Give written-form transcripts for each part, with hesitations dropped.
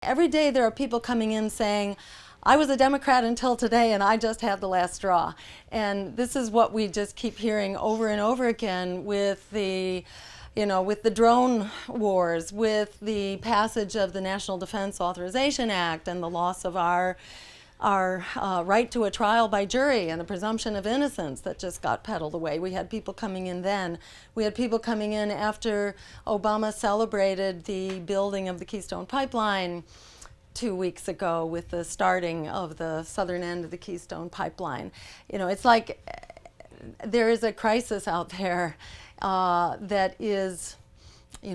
every day there are people coming in saying, I was a Democrat until today and I just have the last straw. And this is what we just keep hearing over and over again with the with the drone wars, with the passage of the National Defense Authorization Act and the loss of our right to a trial by jury and the presumption of innocence that just got peddled away. We had people coming in then. We had people coming in after Obama celebrated the building of the Keystone Pipeline 2 weeks ago with the starting of the southern end of the Keystone Pipeline. It's like there is a crisis out there that is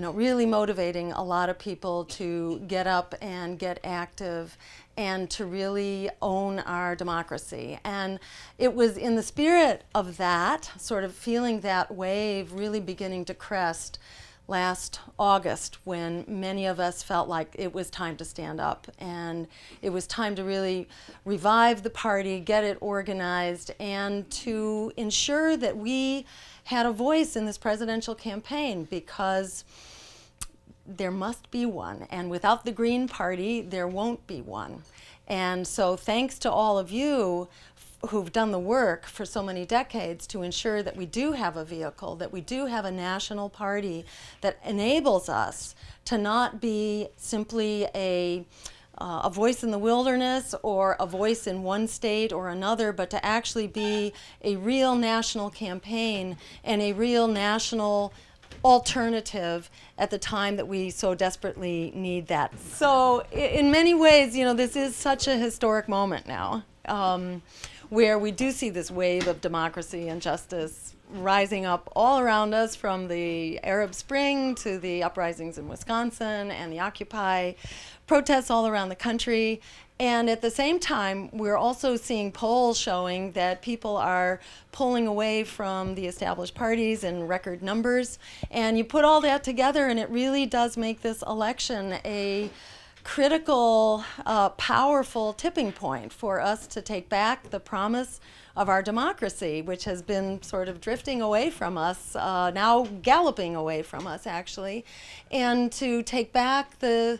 really motivating a lot of people to get up and get active and to really own our democracy. And it was in the spirit of that, sort of feeling that wave really beginning to crest last August, when many of us felt like it was time to stand up and it was time to really revive the party, get it organized, and to ensure that we had a voice in this presidential campaign, because there must be one, and without the Green Party, there won't be one. And so thanks to all of you who've done the work for so many decades to ensure that we do have a vehicle, that we do have a national party that enables us to not be simply a voice in the wilderness or a voice in one state or another, but to actually be a real national campaign and a real national alternative at the time that we so desperately need that. So in many ways, this is such a historic moment now, where we do see this wave of democracy and justice rising up all around us, from the Arab Spring to the uprisings in Wisconsin and the Occupy protests all around the country. And at the same time, we're also seeing polls showing that people are pulling away from the established parties in record numbers. And you put all that together, and it really does make this election a critical, powerful tipping point for us to take back the promise of our democracy, which has been sort of drifting away from us, now galloping away from us, actually, and to take back the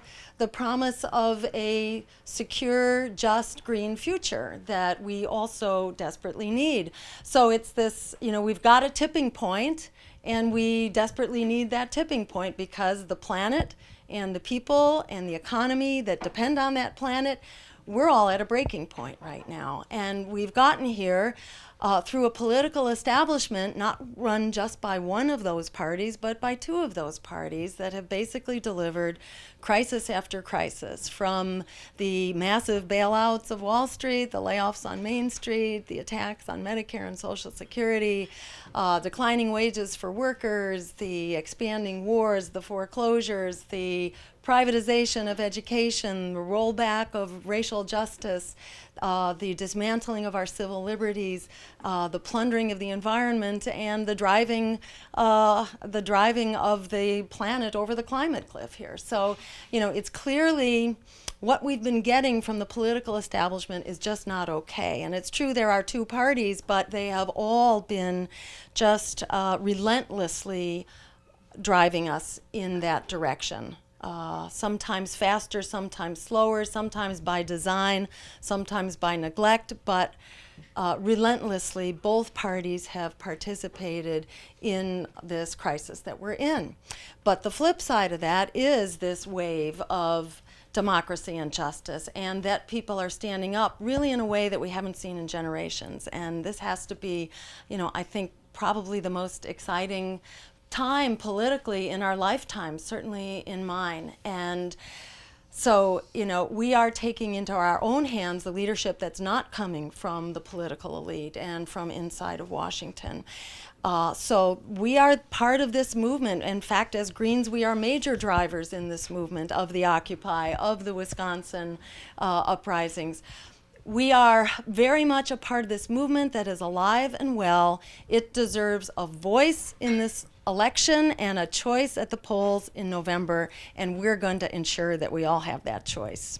promise of a secure, just, green future that we also desperately need. So it's this, we've got a tipping point, and we desperately need that tipping point, because the planet and the people and the economy that depend on that planet, we're all at a breaking point right now. And we've gotten here through a political establishment not run just by one of those parties, but by two of those parties that have basically delivered crisis after crisis, from the massive bailouts of Wall Street, the layoffs on Main Street, the attacks on Medicare and Social Security, declining wages for workers, the expanding wars, the foreclosures, the privatization of education, the rollback of racial justice, the dismantling of our civil liberties, the plundering of the environment, and the driving of the planet over the climate cliff here. So, it's clearly what we've been getting from the political establishment is just not okay. And it's true there are two parties, but they have all been just relentlessly driving us in that direction. Sometimes faster, sometimes slower, sometimes by design, sometimes by neglect, but relentlessly both parties have participated in this crisis that we're in. But the flip side of that is this wave of democracy and justice, and that people are standing up really in a way that we haven't seen in generations. And this has to be, I think, probably the most exciting time politically in our lifetime, certainly in mine. And so, we are taking into our own hands the leadership that's not coming from the political elite and from inside of Washington. So we are part of this movement. In fact, as Greens, we are major drivers in this movement of the Occupy, of the Wisconsin uprisings. We are very much a part of this movement that is alive and well. It deserves a voice in this election and a choice at the polls in November, and we're going to ensure that we all have that choice.